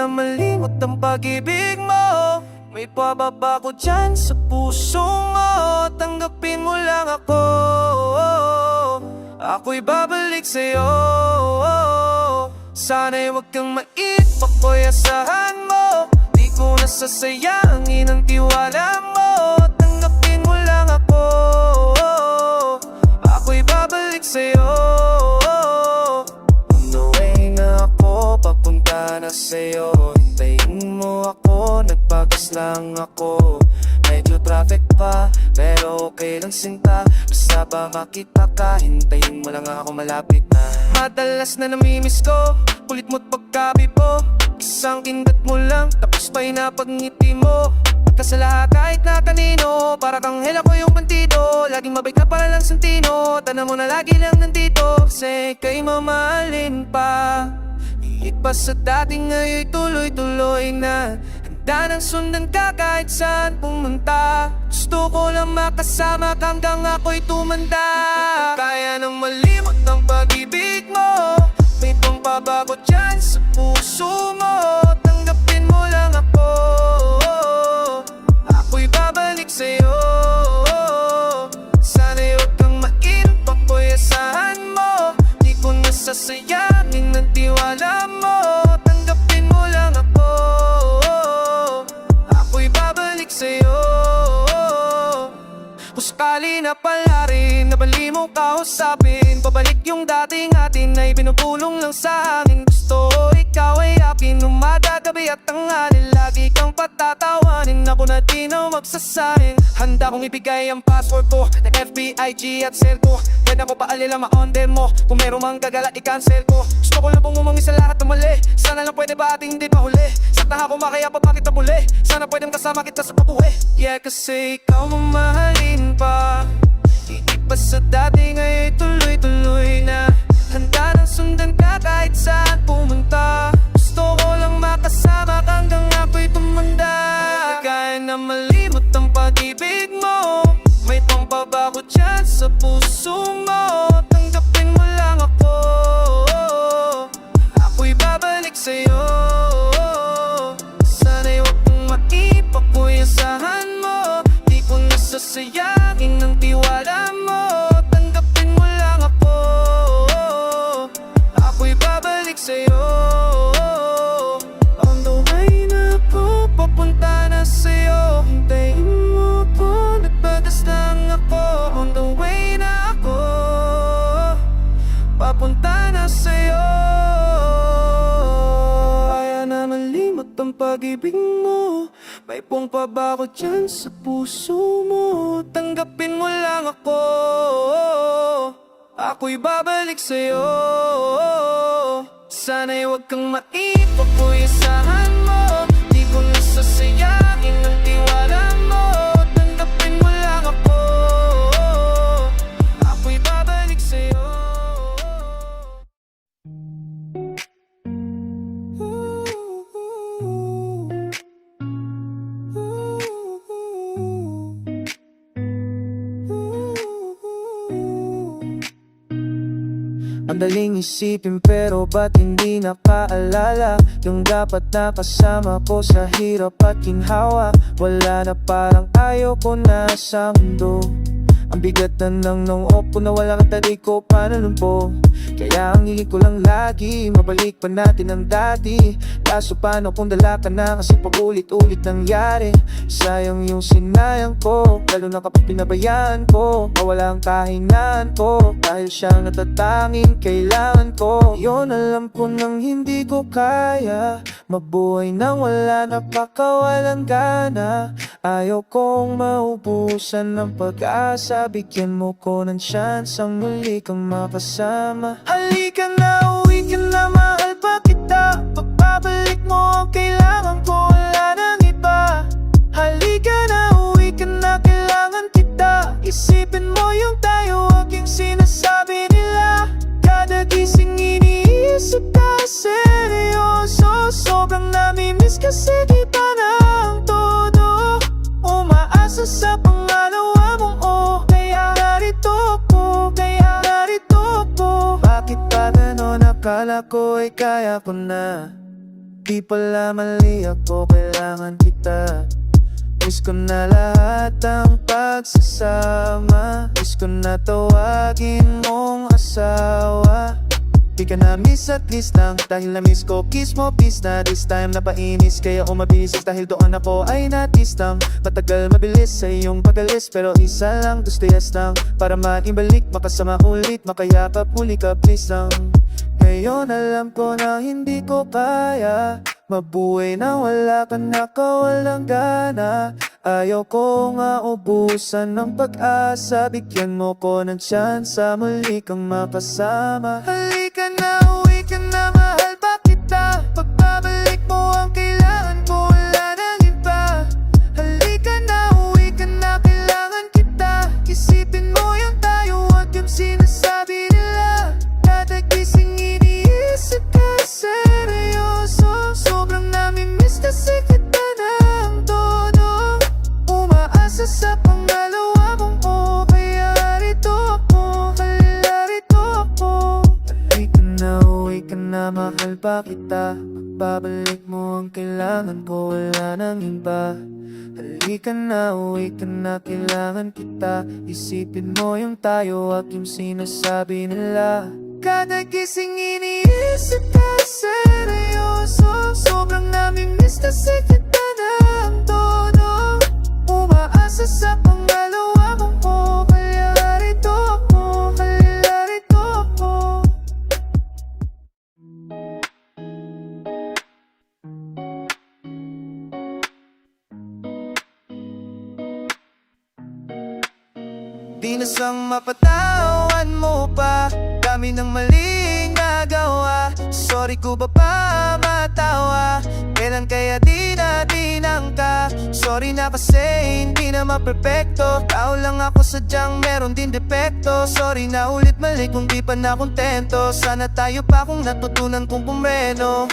na malimot ang pag-ibig mo. May pababa ko dyan sa puso mo. Tanggapin mo lang ako. Ako'y babalik sa'yo. Sana'y huwag kang mainip, ako'y asahan mo. Di ko nasasayangin ang tiwala mo. Tanggapin mo lang ako. Ako'y babalik sa'yo. On the way na ako, papunta na sa'yo. Hintayin mo ako, nagpagas lang ako. Medyo traffic pa, pero okay lang sinta. Basta ba makita ka, hintayin mo lang ako, malapit na. Madalas na namimiss ko, kulit mo't pagkabibo. Isang kindat mo lang, tapos pa'y napagngiti mo. Pagka sa lahat kahit na kanino, para kang hela ko yung bandido. Laging mabay ka para lang santino, tanong mo na lagi lang nandito. Kasi kay mamahalin pa, higit pa sa dating ngayon tuloy-tuloy na. Handa nang sundan ka kahit saan pumunta. Gusto ko lang makasama ka hanggang ako'y tumanda. Kaya nang malimot ang pag-ibig mo. May pangbabago dyan sa puso mo. Tanggapin mo lang ako. Ako'y babalik sa'yo. Sana'y huwag kang mainip, ako'y asahan mo. Di ko nasasayangin ang tiwala mo. Tanggapin mo lang ako. Ako'y babalik sa'yo. Kung sakali na pala rin, nabali mo kausapin. Pabalik yung dating atin ay binubulong lang sa akin. Gusto ikaw ay apin, umaga, gabi at tanghali. Lagi kang patatawanin, ako na di na magsasahin. Handa kong ibigay ang password ko, na FBIG at cell ko. Pwede ako paalila ma-onder mo, kung meron mang gagala i-cancel ko. Gusto ko lang pong umangi sa lahat ng mali. Sana lang pwede ba ating hindi mahuli. Sakta ako makaya pa bakit na muli. Sana pwedeng kasama kita sa pag-uwi. Yeah, kasi ikaw mamahalin pa. Hindi pa sa dati ngayon tuloy-tuloy na. Handa nang sundan ka kahit saan pumunta. Gusto ko lang makasama ka hanggang ako'y tumanda. Kaya na malimot ang pag-ibig mo. May pangbabago dyan sa puso mo. Tanggapin mo lang ako. Ako'y babalik sa'yo. Sana'y huwag kang mainip, ako'y asahan mo. Di ko nasasayangin ang tiwala mo. Tanggapin mo lang ako. Ako'y babalik sa'yo. On the way na ako, papunta na sa'yo. Hintayin mo ako, nagbagas lang ako. On the way na ako, papunta na sa'yo. Kaya na malimot ang pag-ibig mo. May pangbabago dyan sa puso mo. Tanggapin mo lang ako. Ako'y babalik sa'yo. Sana'y huwag kang mainip, ako'y asahan mo. Di ko nasasayangin ang tiwala mo. Tanggapin mo lang ako. Ako'y babalik sa'yo. Ang daling isipin pero ba't hindi napaalala yung dapat nakasama ko sa hirap at ginhawa. Wala na, parang ayaw ko na sa mundo. Ang bigat na ng upo na wala kang tarik ko, paano nun po? Kaya ang higit ko lang lagi, mabalik pa natin ang dati. Kaso paano kung dala ka na, kasi paulit-ulit nangyari. Sayang yung sinayang ko, lalo na kapag pinabayaan ko. Mawala ang kahinaan ko, dahil siyang natatanging kailangan ko. Yun alam ko nang hindi ko kaya, mabuhay nang wala na pakawalang gana. Ayaw kong maubusan ng pag-asa, bigyan mo ko ng chance ang muli kang makasama. Halika na, uwi ka na, mahal pa kita. Pagpabalik mo ang kailangan ko, wala nang iba. Halika na, uwi ka na, kailangan kita. Isipin mo yung tayo, wag yung sinasabi nila. Kada gising iniisip ka, seryoso. Sobrang namimiss kasi kita ng todo. Umaasa sa pangalawa mong kaya narito ko, kaya narito ko. Bakit pa ganon, akala ko ay kaya ko na. Di pala mali ako, kailangan kita. Miss ko na lahat ang pagsasama. Miss ko na tawagin mong asawa. Di ka na miss at least lang, dahil na miss ko kiss mo peace na. This time napainis kaya umabis, dahil doon ako ay natis lang. Matagal mabilis sa iyong pag-alis, pero isa lang gusto yes lang. Para maibalik, makasama ulit, makayakap muli ka please lang. Ngayon alam ko na hindi ko kaya mabuhay na wala ka na, kawalang gana. Ayaw ko nga ubusan ng pag-asa, bigyan mo ko ng tsansa, muli kang makasama. Halika na, uwi ka na, mahal pa kita. Pagbabalik mo ang kailangan ko, wala nang iba. Halika na, uwi ka na, kailangan kita. Isipin mo yung tayo at yung sinasabi nila. Kada gising iniisip ka seryoso. Sobrang namimiss kasi kita ng todo. Umaasa sa pangalawa mong o, kaya rito ako, kaya rito ako. Halika na, uwi ka na, mahal pa kita. Pagbabalik mo ang kailangan ko, wala nang iba. Halika na, uwi ka na, kailangan kita. Isipin mo yung tayo at yung sinasabi nila. Kada gising iniisip ka seryoso. Sobrang namimiss kasi kita ng todo. Umaasa sa pangalawa mong o, kaya rito ako, kaya rito ako. Di na sang mapatawan mo pa, dami ng maling nagawa. Sorry ko ba pa matawa, kailan kaya di natin ka. Sorry na kasi hindi na maperpekto, tao lang ako sadyang meron din depekto. Sorry na ulit mali kung di pa na kontento. Sana tayo pa kung natutunan kong pumreno.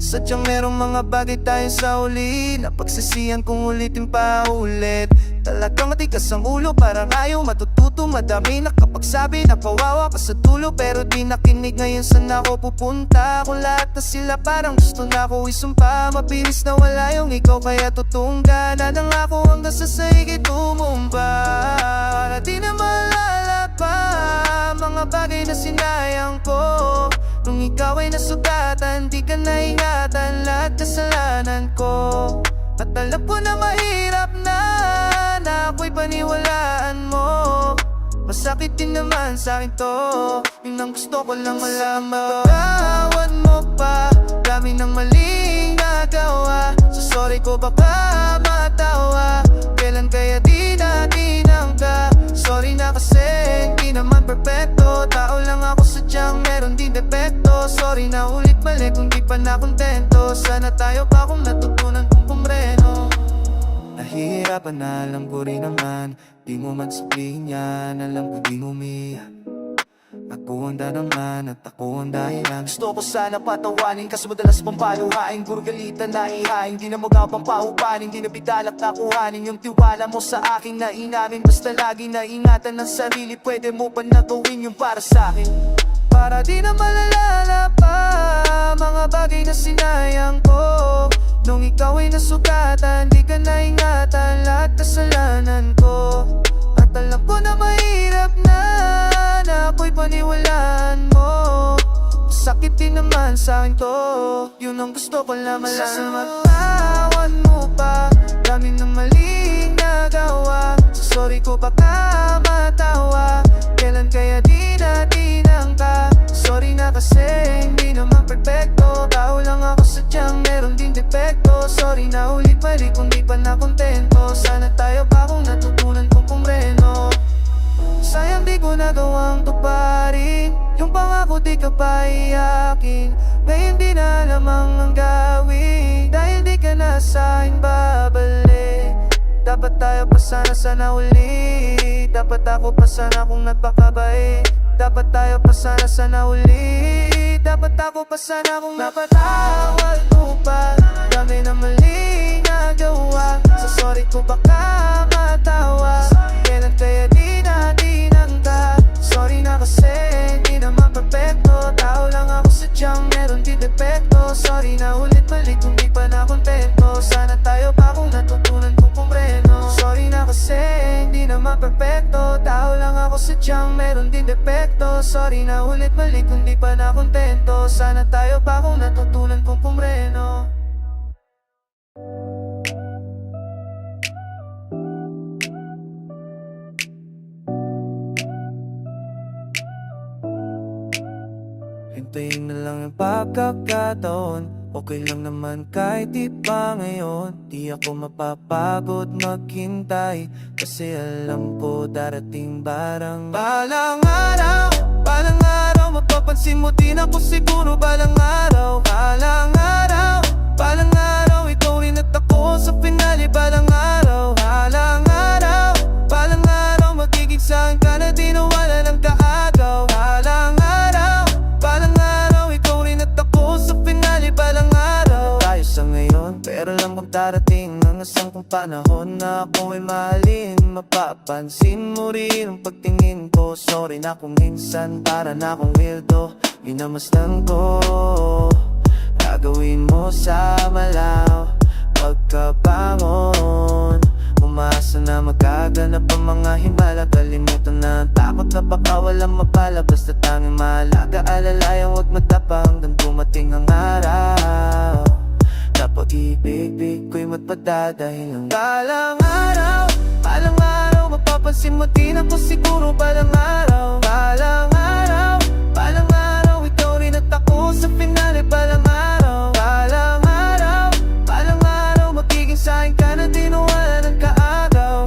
Sadyang merong mga bagay tayo sa uli, napagsisihan kung ulitin pa ulit. Talagang matigas ang ulo, parang ayaw matututo. Madami nakapagsabi na kawawa ka sa dulo, pero di nakinig. Ngayon saan ako pupunta? Kung lahat na sila parang gusto na ako isumpa. Mabilis na wala yung ikaw, kaya totoong gana nang ako hanggang sa sahigit tumumba. Para di na maalala pa mga bagay na sinayang ko. Nung ikaw ay nasugatan, di ka naingatan lahat kasalanan ko. At alam ko na mahirap na ako'y paniwalaan mo. Masakit din naman sa'kin to, yun ang gusto ko lang malaman. Pagkawan mo pa, dami ng maling nagawa. So sorry ko baka matawa, kailan kaya di natin ka. Sorry na kasi hindi naman perfecto, tao lang ako sadyang meron din depekto. Sorry na ulit mali kung di pa na kontento. Sana tayo pa kung natutunan kong pumreno. Nahihirapan na, alam ko rin naman, di mo man sabihin yan, alam ko di umiyak. Ako ang naman at ako ang dahilan. Gusto ko sana patawanin, kaso madalas pang paluhain. Gurgalitan na ihain, di na magapang paupanin. Di na bidalak na kuhanin yung tiwala mo sa akin na inamin. Basta lagi na ingatan ng sarili, pwede mo pa na gawin yung para sa'kin. Para di na malalala pa mga bagay na sinayang ko. Nung ikaw ay nasugatan, di ka naingatan lahat kasalanan ko. At alam ko na mahirap na ako'y paniwalaan mo. Sakit din naman sa'kin to, yun ang gusto ko lang malaman. Sasamatawan mo pa, dami ng maling nagawa. So sorry ko baka matawa, kailan kaya di natin ka. Sorry na kasi hindi naman perfecto, tao lang ako sadyang meron din depekto. Sorry na ulit mali kung di pa na kontento. Sana tayo pa kung natutunan kong pumreno. Sayang di ko nagawang tuparin yung pangako, di ka pa iyakin. Ngayon di na lamang ang gawin, dahil di ka na sa'kin babalik. Dapat tayo pa sana uli, dapat ako pa sana kung nagpakabait. Dapat tayo pa sana uli, dapat ako pa sana kung napatawad mo pa. Dami na maling nagawa, so sorry ko baka matawa, kailan kaya di natin ka. Sorry na kasi hindi naman perfecto, tao lang ako sadyang meron din depekto. Sorry na ulit ako sadyang meron din depekto. Sorry na ulit mali kung di pa na kontento. Sana tayo pa kung natutunan kong pumreno. Hintayin na lang yung pagkakataon. Okay lang naman kahit di pa ngayon. Di ako mapapagod maghintay, kasi alam ko darating barang balang araw, mapapansin mo din ako siguro balang araw. Balang araw, ikaw rin at ako sa finale. Balang araw, magiging sa'kin ka na di nawala ng kaagaw. Balang araw, ikaw rin at ako sa finale. Balang araw, tayo sa ngayon, pero lang kung darating ang isang kung panahon na ako ay mahalin. Mapapansin mo rin ang pagtingin ko. Sorry na kung minsan para na akong weirdo. Minamasdan ko gagawin mo sa malaw. Pagkabangon, umasa na magaganap ang mga himala. Kalimutan na ang takot na baka walang mapala. Basta tanging mahalaga, alalayan huwag matapa hanggang dumating ang araw na pag-ibig ko'y magpadadahilan. Balang araw, mapapansin mo din ako siguro balang araw. Balang araw, ikaw rin at ako sa finale. Balang araw, magiging sa'kin ka na di nawala ng kaagaw.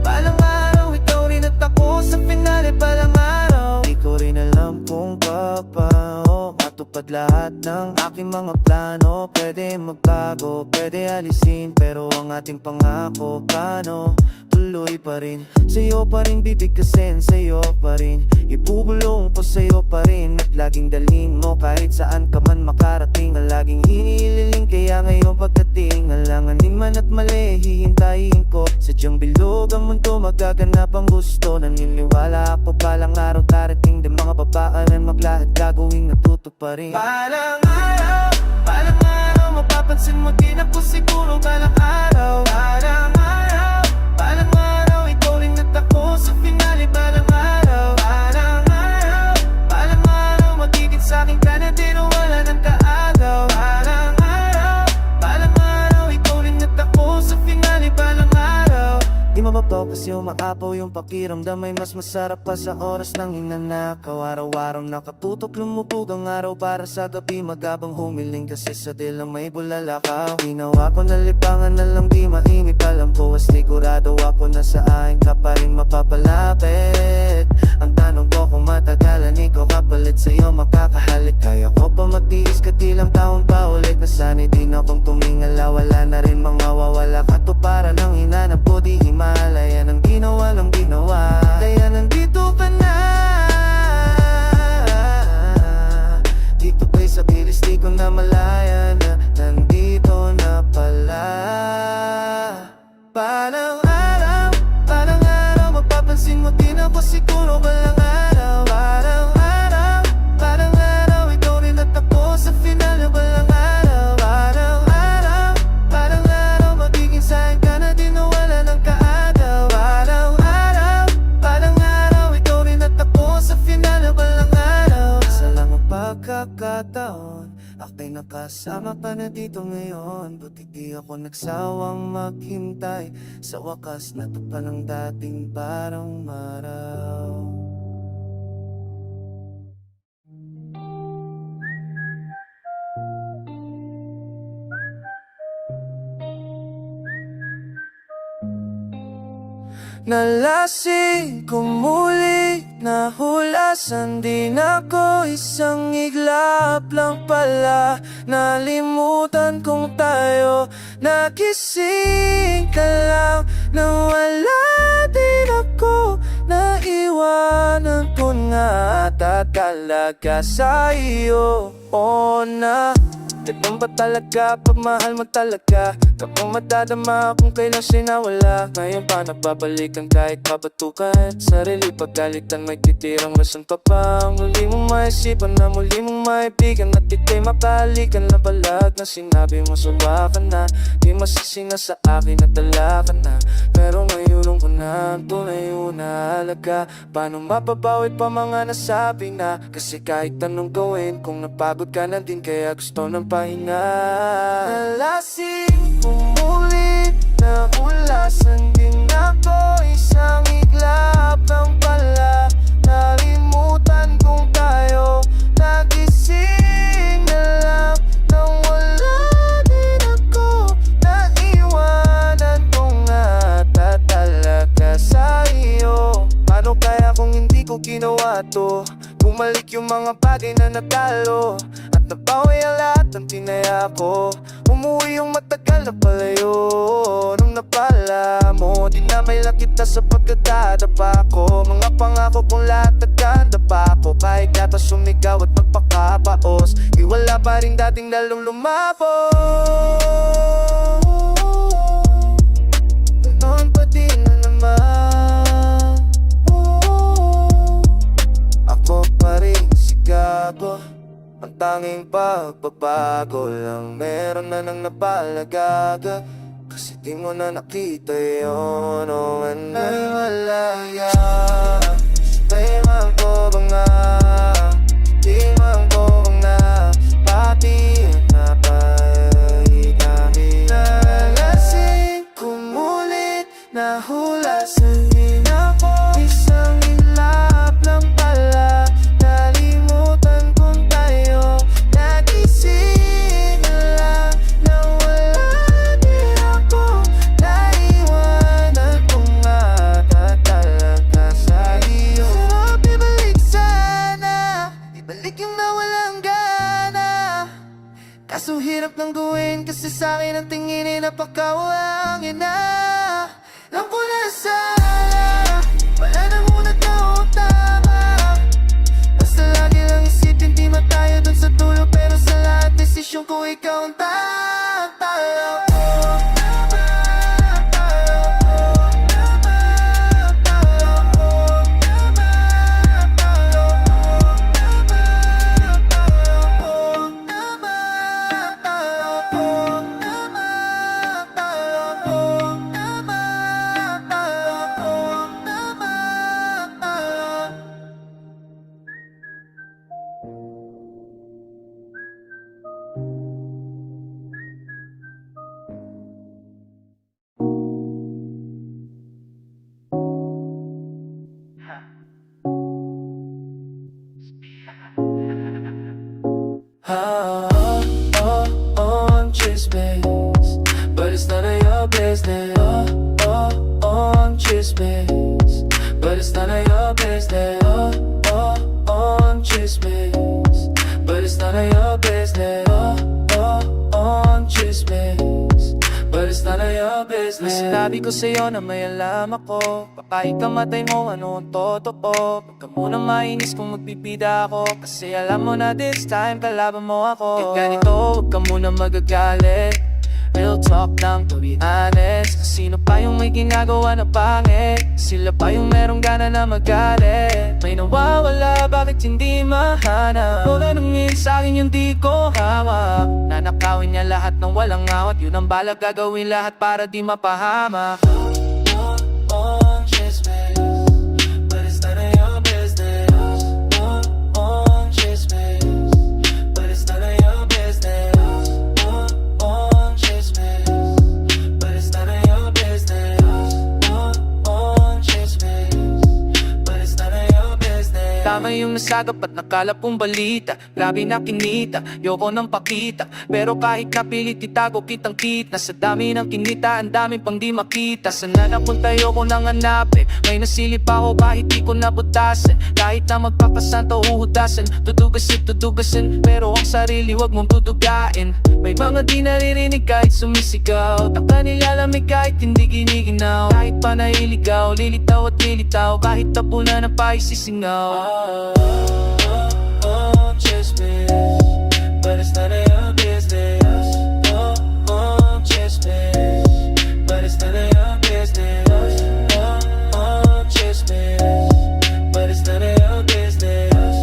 Balang araw, ikaw rin at ako sa finale. Balang araw, di ko rin alam kung paano matupad lahat ng aking mga plano. Pwede magbago, pwede alisin, pero ang ating pangako paano? Tuloy pa rin, sa'yo pa rin bibigkasin, sa'yo pa rin ibubulong ko, sa'yo pa rin. At laging dalhin mo kahit saan ka man makarating. Ang laging hinililing, kaya ngayon pagdating alanganin man at mali, hihintayin ko. Sadyang bilog ang mundo, magaganap ang gusto. Naniniwala ako balang araw darating din mga babaanan maglahad, gagawing natuto pa rin. Balang araw, mapapansin mo din ako siguro balang araw. Balang araw, ikaw rin at ako sa finale. Balang araw, magiging sa'kin ka na din nawala ng kaagaw. Balang araw, ikaw rin at ako sa finale. Balang araw, di mababaw kasi umaapaw yung pakiramdam. Ay mas masarap pa sa oras ng hinanakaw. Araw-araw nakatutok, lumubog ang araw para sa gabi. Magabang humiling kasi sa dila may bulalakaw. Ginawa ko na libangan na lang di mainit. Alam ko was sigurado ako na sa akin ka pa rin mapapalapit. Ang tanong ko kung matagalan ikaw kapalit, sa'yo makakahalik. Kaya ko pa magtiis katilang taon pa ulit. Nasanay din akong tumingala, wala na rin mga wawala. Katuparan ng hinanap ko di Himalaya ng ginawa lang ginawa. Kaya nandito ka na, dito ba'y sa bilis di ko na malaya na nandito na pala. Balang araw, mapapansin mo din ako siguro balang araw. Balang araw, ikaw rin at ako sa finale. Balang araw, magiging sa'kin ka na din nawala ng kaagaw. Balang araw, ikaw rin at ako sa finale. Balang araw, isa lang ang pagkakataon, ako'y nakasama ka na dito ngayon. Buti di ako nagsawang maghintay. Sa wakas natupad ang dating parang maraw. Nalasing ko muli, nahulasan din ako. Isang iglap lang pala, nalimutan kong tayo. Nagising ka lang, nawala din ako. Naiwanan ko nga at talaga sa iyo. O na ganun ba talaga pag mahal mo talaga? Kapag madadama kung kailan sinawala. Ngayon pa nagbabalikan kahit babatukan. Sarili pagalitan may titirang rason pa ba? Muli mong maisipan na muli mong maibigan. At ika'y mapalikan na balag na sinabi mo suba ka na. Di masisi na sa akin at dala ka na. Pero ngayon ko na ang tunay na halaga. Paano mapabawi pa mga nasabi na? Kasi kahit anong gawin, kung napagod ka na din, kaya gusto ng pahinga. Nalasing, umulit, naulasan din ako. Isang iglap lang pala, nalimutan kong tayo. Nagising na lang, nang wala din ako. Naiwanan ko nga talaga sa iyo. Paano kaya kung hindi ko ginawa to? Bumalik yung mga bagay na natalo, at nabawi ang lahat ng tinaya ko. Umuwi yung matagal na palayo, nung napala mo, di na may kita sa pagkadadapa ko. Mga pangako kong lahat nagkanda pa ako. Kahit yata sumigaw at magpakapaos, iwala pa rin dating lalong lumabo. Ganon pa din na naman, ako pa rin si Gabo. Ang tanging pagbabago lang meron na nang napalagaga. Kasi di mo na nakita yun, o anay malaya. Di man ko ba nga, di man ko ba nga, pati napahigabi. Nalasing, kumulit, nahulasan din ako. Isang ilap lang pala, nalimutan kong tayo. Nagising na lang, nawala din ako. Naiwanan ko nga talaga sa iyo. Sarap ibalik sana, ibalik yung nawalang gana. Kaso hirap lang gawin, kasi sa'kin ang tingin ay napakawangin na. Alam ko na sana, wala na muna tayo tama. Basta lagi lang isipin, di matayo dun sa dulo. Pero sa lahat, desisyon ko ikaw ang tatalo. I'm just based, but it's none of your business. I'm just based, but it's none of your business. I'm just based, but it's none of your business. I'm just based, but it's none of your business. Sinabi ko sa'yo na may alam ako, baka ikamatay mo ano ang totoo. Huwag ka muna mainis kung magbibida ako, kasi alam mo na this time kalaban mo ako. Kaya ganito, huwag ka muna magagalit. Real talk lang, to be honest. Sino pa yung may ginagawa na pangit? Sila pa yung merong gana na magalit. May nawawala, bakit hindi mahanap? Kung tanungin sa'kin yung di ko hawak, nanakawin niya lahat ng walang awat. Yun ang balak, gagawin lahat para di mapahamak. Tama yung nasagap at nakalap kong balita. Grabe na kinita, yoko nang pakita. Pero kahit napilit itago kitang kita. Sa dami ng kinita, ang dami pang di makita. Sana napunta yoko nang hanapin. May nasilip ako kahit di ko nabutasan. Kahit na magpapasanta uhudasan, tudugasin. Pero ang sarili wag mong tudugain. May mga di naririnig kahit sumisigaw. Taka nilalamig kahit hindi giniginaw. Kahit pa nailigaw, lilitaw at lilitaw. Kahit tapunan na pa isisingaw. Just miss, but it's none of your business. Just miss, but it's none of your business. Just miss, but it's none of your business.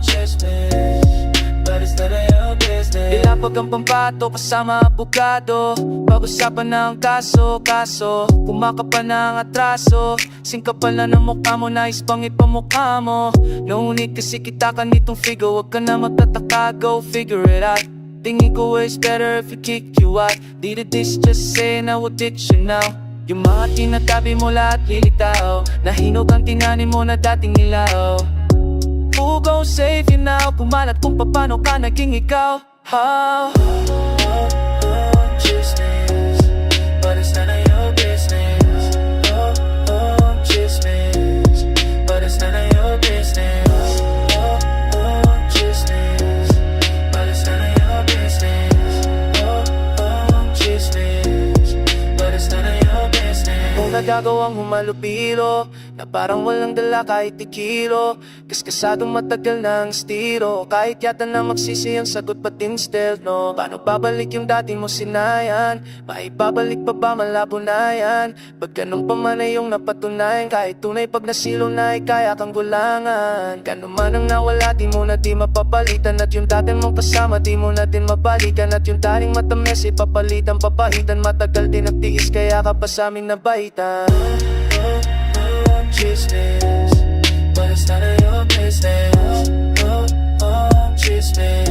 Just miss, but it's none of your business. Ilapag ang pambato kasama abogado. Pag-usapan ng kaso, kumakapan ng atraso. Singkapal na ng mukha mo, nais pang ipamukha mo. Naunit kasi kita ka nitong figure, wag ka na magtataka, go figure it out. Tingin ko it's better if we kick you out. Did this just say na what did you know? Yung mga tinatabi mo lahat lilitaw, nahinog ang tinanim mo na dating nilaw. Who gon' save you now? Kumalat kung paano ka naging ikaw. Chismis, but it's none of your business. Chismis, but it's none of your business. Chismis, but it's none of your business. Chismis, but it's none of your business. Kung nagagawang humalupiro na parang walang dala kahit ikilo, kaskasadong matagal ng estilo, kahit yata na magsisi ang sagot ba't instead no? Paano babalik yung dati mo sinayan? Maibabalik pa ba malabo na yan? Pag ganun pa man ay yung napatunayan, kahit tunay pag nasilo na ay kaya kang gulangan. Ganun man ang nawala di mo na di mapapalitan, at yung dati mong kasama di mo na din mabalikan, at yung taring matamis ipapalitan papahitan. Matagal din nagtiis kaya ka pa sa amin nabaitan. Chismis, but it's none of your business. Chismis.